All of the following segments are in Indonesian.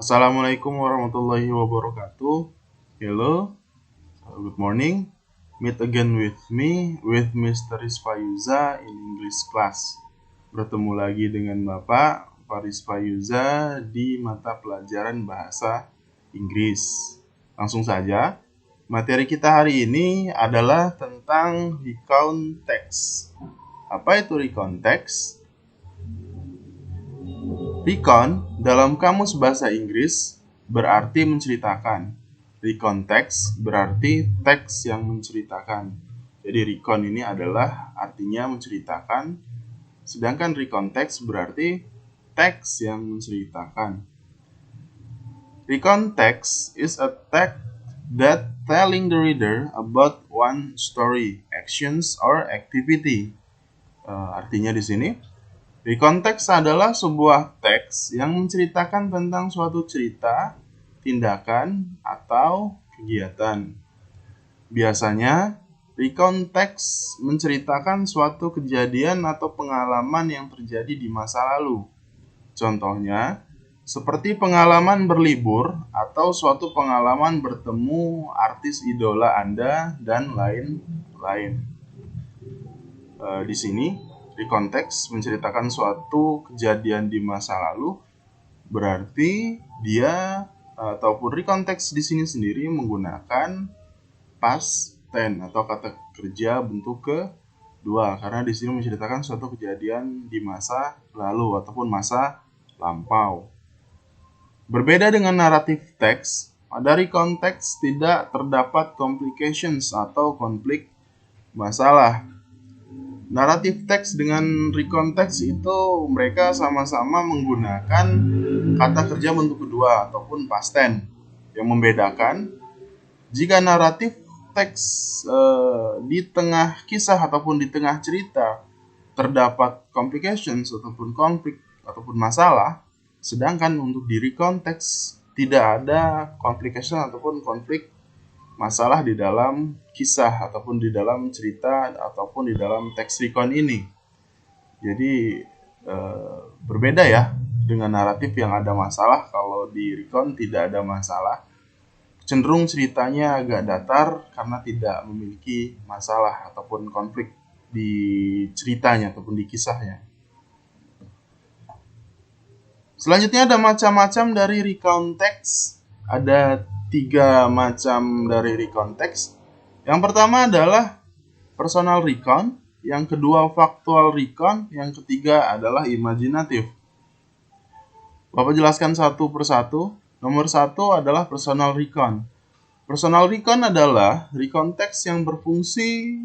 Assalamualaikum warahmatullahi wabarakatuh. Hello, good morning. Meet again with me, with Mr. Rizpayuza in English class. Bertemu lagi dengan Bapak Faris Payuza di mata pelajaran bahasa Inggris. Langsung saja, materi kita hari ini adalah tentang recount text. Apa itu recount text? Recount dalam kamus bahasa Inggris berarti menceritakan. Recount text berarti teks yang menceritakan. Jadi recount ini adalah artinya menceritakan, sedangkan recount text berarti teks yang menceritakan. Recount text is a text that telling the reader about one story, actions, or activity. Artinya di sini, recount text adalah sebuah teks yang menceritakan tentang suatu cerita, tindakan, atau kegiatan. Biasanya, recount text menceritakan suatu kejadian atau pengalaman yang terjadi di masa lalu. Contohnya, seperti pengalaman berlibur atau suatu pengalaman bertemu artis idola Anda dan lain-lain. Di sini, recount text menceritakan suatu kejadian di masa lalu, berarti dia ataupun recount text di sini sendiri menggunakan past tense atau kata kerja bentuk kedua, karena di sini menceritakan suatu kejadian di masa lalu ataupun masa lampau. Berbeda dengan naratif teks, pada recount text tidak terdapat complications atau konflik masalah. Naratif teks dengan recount teks itu mereka sama-sama menggunakan kata kerja bentuk kedua ataupun past tense. Yang membedakan, jika naratif teks di tengah kisah ataupun di tengah cerita terdapat complications ataupun konflik ataupun masalah, sedangkan untuk di recount teks tidak ada complication ataupun konflik masalah di dalam kisah ataupun di dalam cerita ataupun di dalam teks recount ini. Jadi berbeda ya dengan naratif yang ada masalah. Kalau di recount tidak ada masalah, cenderung ceritanya agak datar karena tidak memiliki masalah ataupun konflik di ceritanya ataupun di kisahnya. Selanjutnya ada macam-macam dari recount text. Ada 3 macam dari recount text. Yang pertama adalah personal recount, yang kedua factual recount, yang ketiga adalah imaginatif. Bapak jelaskan satu persatu. Nomor 1 adalah personal recount. Personal recount adalah recount text yang berfungsi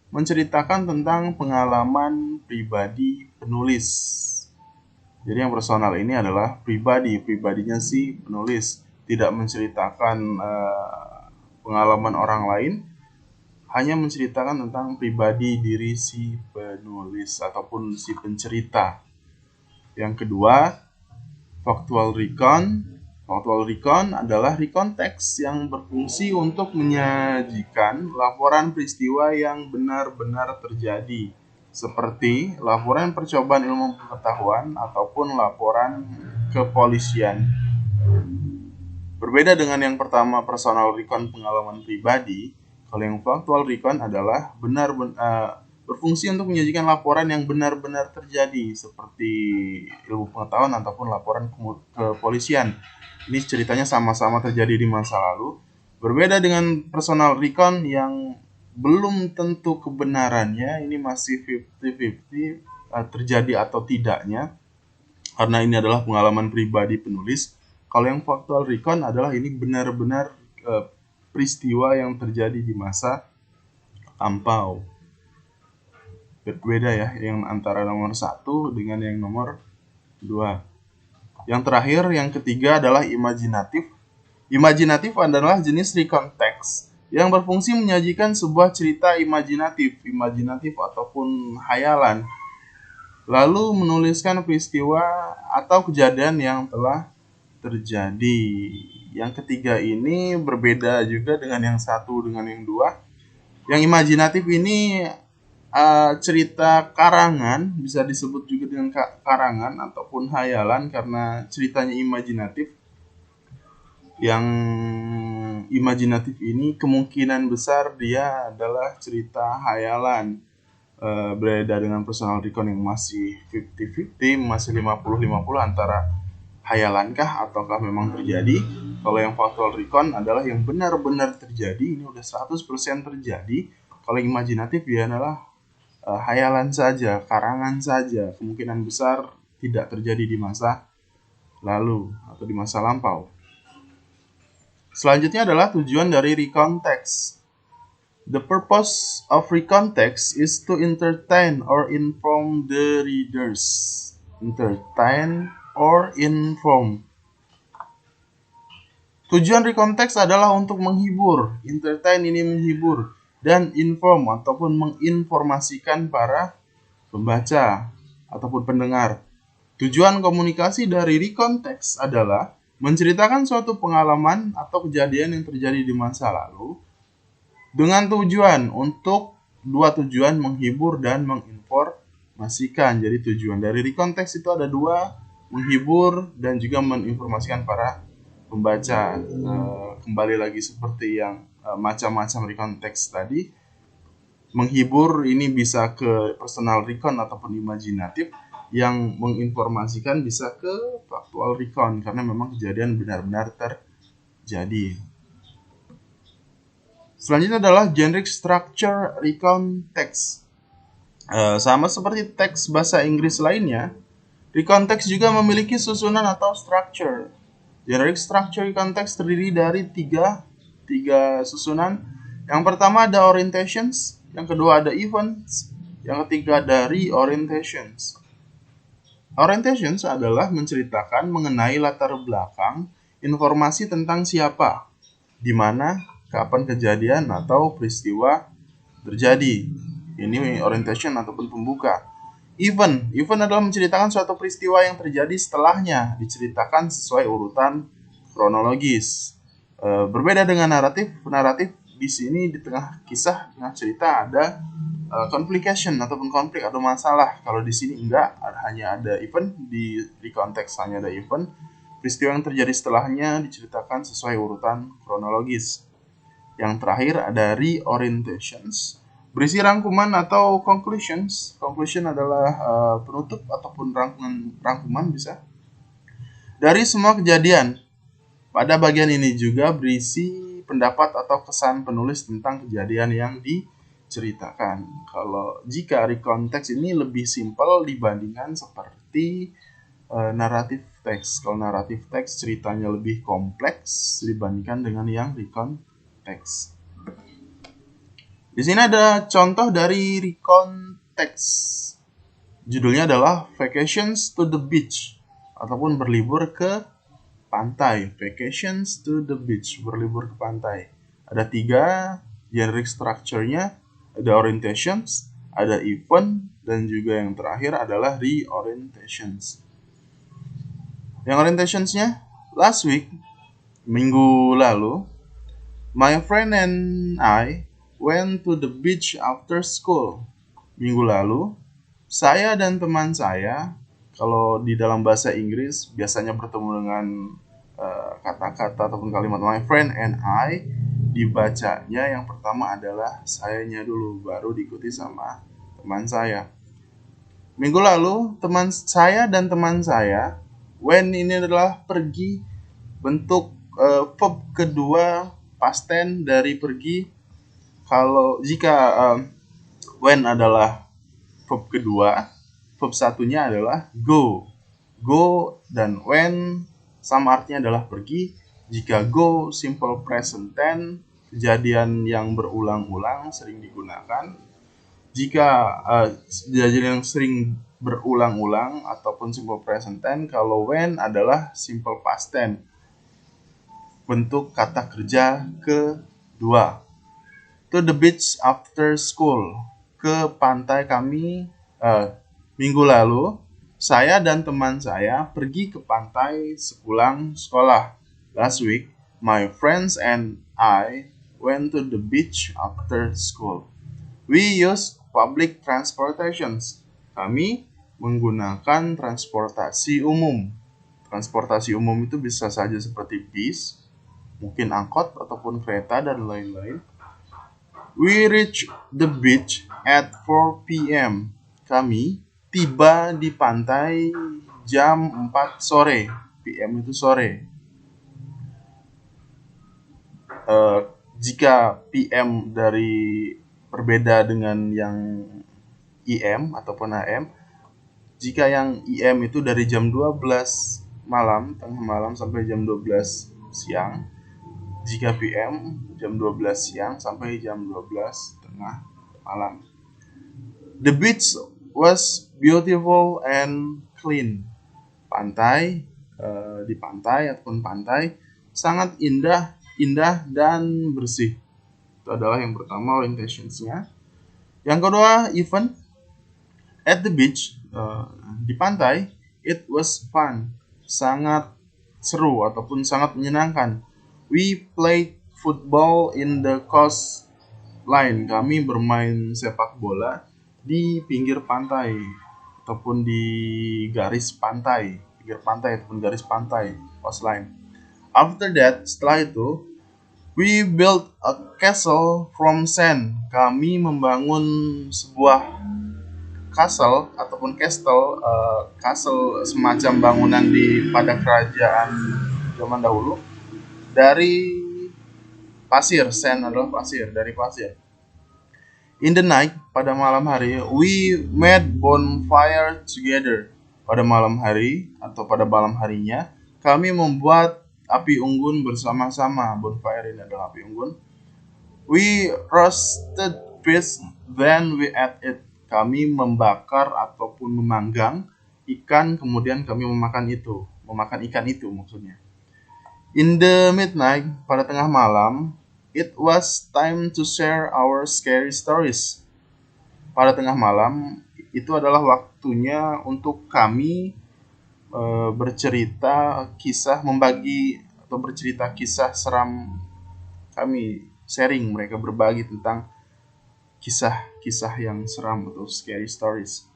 menceritakan tentang pengalaman pribadi penulis. Jadi yang personal ini adalah pribadinya si penulis, tidak menceritakan pengalaman orang lain, hanya menceritakan tentang pribadi diri si penulis ataupun si pencerita. Yang kedua, factual recount. Factual recount adalah recount text yang berfungsi untuk menyajikan laporan peristiwa yang benar-benar terjadi, seperti laporan percobaan ilmu pengetahuan ataupun laporan kepolisian. Berbeda dengan yang pertama, personal recount pengalaman pribadi, kalau yang factual recount adalah berfungsi untuk menyajikan laporan yang benar-benar terjadi, seperti ilmu pengetahuan ataupun laporan kepolisian. Ini ceritanya sama-sama terjadi di masa lalu. Berbeda dengan personal recount yang belum tentu kebenarannya, ini masih 50-50 terjadi atau tidaknya, karena ini adalah pengalaman pribadi penulis. Kalau yang factual recount adalah ini benar-benar peristiwa yang terjadi di masa lampau. Berbeda ya yang antara nomor 1 dengan yang nomor 2. Yang terakhir, yang ketiga adalah imaginatif. Imaginatif adalah jenis recount text yang berfungsi menyajikan sebuah cerita imajinatif ataupun hayalan, lalu menuliskan peristiwa atau kejadian yang telah terjadi. Yang ketiga ini berbeda juga dengan yang 1 dengan yang 2. Yang imajinatif ini cerita karangan, bisa disebut juga dengan karangan ataupun hayalan karena ceritanya imajinatif. Yang imajinatif ini kemungkinan besar dia adalah cerita hayalan, berbeda dengan personal recon yang masih 50-50, masih 50-50 antara hayalankah ataukah memang terjadi. Kalau yang factual recon adalah yang benar-benar terjadi, ini udah 100% terjadi. Kalau imajinatif dia adalah hayalan saja, karangan saja, kemungkinan besar tidak terjadi di masa lalu atau di masa lampau. Selanjutnya adalah tujuan dari recon text. The purpose of recon text is to entertain or inform the readers. Entertain or inform. Tujuan recon text adalah untuk menghibur. Entertain ini menghibur. Dan inform ataupun menginformasikan para pembaca ataupun pendengar. Tujuan komunikasi dari recon text adalah menceritakan suatu pengalaman atau kejadian yang terjadi di masa lalu dengan tujuan untuk dua tujuan, menghibur dan menginformasikan. Jadi tujuan dari recon text itu ada dua, menghibur dan juga menginformasikan para pembaca. Kembali lagi seperti yang macam-macam recon text tadi, menghibur ini bisa ke personal recon ataupun imajinatif, yang menginformasikan bisa ke factual recon karena memang kejadian benar-benar terjadi. Selanjutnya adalah generic structure recon text. Sama seperti teks bahasa Inggris lainnya, recon text juga memiliki susunan atau structure. Generic structure recon text terdiri dari tiga susunan. Yang pertama ada orientations, yang kedua ada events, yang ketiga ada reorientations. Orientations adalah menceritakan mengenai latar belakang, informasi tentang siapa, di mana, kapan kejadian atau peristiwa terjadi. Ini orientation ataupun pembuka. Event adalah menceritakan suatu peristiwa yang terjadi setelahnya, diceritakan sesuai urutan kronologis. Berbeda dengan naratif di sini di tengah kisah, tengah cerita ada complication ataupun konflik atau masalah. Kalau di sini enggak, hanya ada event, di konteks hanya ada event. Peristiwa yang terjadi setelahnya diceritakan sesuai urutan kronologis. Yang terakhir ada reorientations, berisi rangkuman atau conclusions. Conclusion adalah penutup ataupun rangkuman bisa dari semua kejadian. Pada bagian ini juga berisi pendapat atau kesan penulis tentang kejadian yang diceritakan. Kalau jika recon text ini lebih simpel dibandingkan seperti naratif teks. Kalau naratif teks ceritanya lebih kompleks dibandingkan dengan yang recon text. Di sini ada contoh dari recon text. Judulnya adalah Vacations to the Beach ataupun berlibur ke pantai. Vacations to the beach, berlibur ke pantai. Ada tiga generic structure-nya, ada orientations, ada event, dan juga yang terakhir adalah reorientations. Yang orientations-nya, last week, minggu lalu, my friend and I went to the beach after school. Minggu lalu, saya dan teman saya, kalau di dalam bahasa Inggris biasanya bertemu dengan kata-kata ataupun kalimat my friend and I, dibacanya yang pertama adalah sayanya dulu, baru diikuti sama teman saya. Minggu lalu, teman saya dan teman saya, when ini adalah pergi, bentuk verb kedua past tense dari pergi. Kalau jika when adalah verb kedua, verb satunya adalah go. Go dan when sama artinya adalah pergi. Jika go simple present tense, kejadian yang berulang-ulang sering digunakan. Jika kejadian yang sering berulang-ulang ataupun simple present tense, kalau when adalah simple past tense, bentuk kata kerja kedua. To the beach after school, ke pantai kami minggu lalu. Saya dan teman saya pergi ke pantai sepulang sekolah. Last week, my friends and I went to the beach after school. We used public transportations. Kami menggunakan transportasi umum. Transportasi umum itu bisa saja seperti bis, mungkin angkot ataupun kereta dan lain-lain. We reach the beach at 4 p.m. Kami tiba di pantai jam 4 sore. PM itu sore. Jika PM dari berbeda dengan yang IM ataupun AM, jika yang IM itu dari jam 12 malam, tengah malam sampai jam 12 siang, jika PM jam 12 siang sampai jam 12 tengah malam. The beach was beautiful and clean. Pantai, di pantai ataupun pantai sangat indah dan bersih. Itu adalah yang pertama, orientationsnya. Yang kedua, event at the beach, di pantai, it was fun, sangat seru ataupun sangat menyenangkan. We played football in the coastline. Kami bermain sepak bola di pinggir pantai ataupun di garis pantai, pinggir pantai ataupun garis pantai, coastline. After that, setelah itu, we built a castle from sand. Kami membangun sebuah castle ataupun castle semacam bangunan pada kerajaan zaman dahulu dari pasir. Sand adalah pasir, dari pasir. In the night, pada malam hari, we made bonfire together. Pada malam hari atau pada malam harinya, kami membuat api unggun bersama-sama. Bonfire ini adalah api unggun. We roasted fish, then we ate it. Kami membakar ataupun memanggang ikan, kemudian kami memakan ikan itu maksudnya. In the midnight, pada tengah malam, it was time to share our scary stories. Pada tengah malam, itu adalah waktunya untuk kami membagi atau bercerita kisah seram kami, sharing, mereka berbagi tentang kisah-kisah yang seram atau scary stories.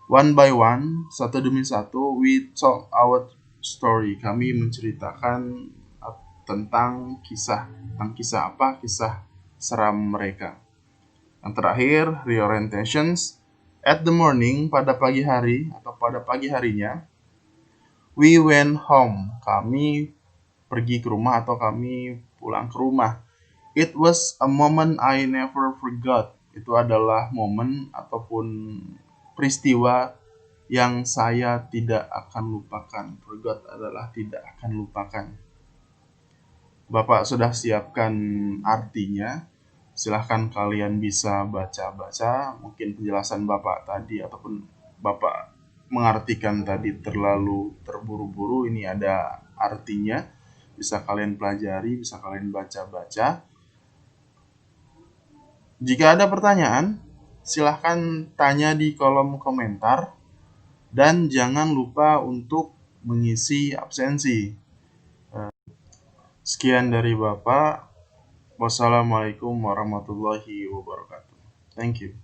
One by one, satu demi satu, we talk our story. Kami menceritakan tentang kisah apa? Kisah seram mereka. Yang terakhir, reorientations. At the morning, pada pagi hari atau pada pagi harinya, we went home. Kami pergi ke rumah atau kami pulang ke rumah. It was a moment I never forgot. Itu adalah momen ataupun peristiwa yang saya tidak akan lupakan. Forgot adalah tidak akan lupakan. Bapak sudah siapkan artinya. Silahkan kalian bisa baca-baca. Mungkin penjelasan Bapak tadi ataupun Bapak mengartikan tadi terlalu terburu-buru. Ini ada artinya. Bisa kalian pelajari, bisa kalian baca-baca. Jika ada pertanyaan, silahkan tanya di kolom komentar. Dan jangan lupa untuk mengisi absensi. Sekian dari Bapak. Wassalamualaikum warahmatullahi wabarakatuh. Thank you.